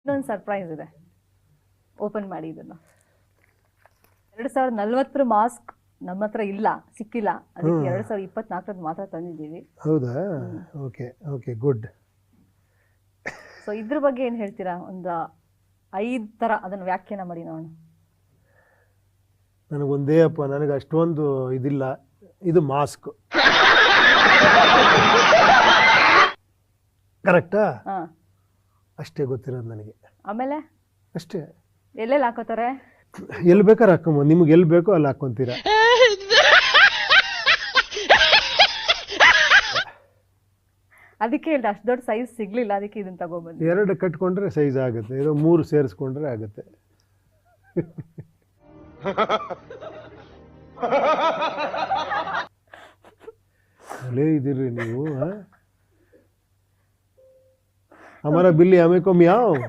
ಇನ್ನೊಂದು ಸರ್ಪ್ರೈಸ್ ಇದೆ, ಓಪನ್ ಮಾಡಿ ಇದನ್ನು. 2040 ಮಾಸ್ಕ್ ನಮ್ಮ ಹತ್ರ ಇಲ್ಲ, ಸಿಕ್ಕಿಲ್ಲ, ಅದಕ್ಕೆ 2024 ಮಾತ್ರ ತಂದಿದ್ದೀವಿ. ಹೌದಾ? Okay okay, good. ಸೊ ಇದ್ರ ಬಗ್ಗೆ ಏನು ಹೇಳ್ತೀರಾ? ಒಂದು 5 ಥರ ಅದನ್ನು ವ್ಯಾಖ್ಯಾನ ಮಾಡಿ ನೋಡೋಣ. ನನಗೊಂದೇ ಅಪ್ಪ, ನನಗೆ ಅಷ್ಟೊಂದು ಇದಿಲ್ಲ. ಇದು ಮಾಸ್ಕ್ ಕರೆಕ್ಟಾ? ಹಾಂ, ಅಷ್ಟೇ ಗೊತ್ತಿರೋದು ನನಗೆ. ಆಮೇಲೆ ಅಷ್ಟೇ. ಎಲ್ಲೆಲ್ಲಿ ಹಾಕೋತಾರೆ? ಎಲ್ಲಿ ಬೇಕಾದ್ರೆ ಹಾಕೊಂಬ, ನಿಮ್ಗೆ ಎಲ್ಲಿ ಬೇಕೋ ಅಲ್ಲಿ ಹಾಕೊಂತೀರಾ. ಅದಕ್ಕೆ ಹೇಳ್ದೆ, ಅಷ್ಟು ದೊಡ್ಡ ಸೈಜ್ ಸಿಗ್ಲಿಲ್ಲ, ಅದಕ್ಕೆ ಇದನ್ನ ತಗೊಬಂದು. 2 ಕಟ್ಕೊಂಡ್ರೆ ಸೈಜ್ ಆಗುತ್ತೆ, ಇದು 3 ಸೇರಿಸ್ಕೊಂಡ್ರೆ ಆಗುತ್ತೆ. ಅಲ್ಲೇ ಇದ್ದೀರಿ ನೀವು. ಹಮಾರಾ ಬಿಲ್ಲಿ ಹಮೇ ಕೋ ಮಿಯಾವ್.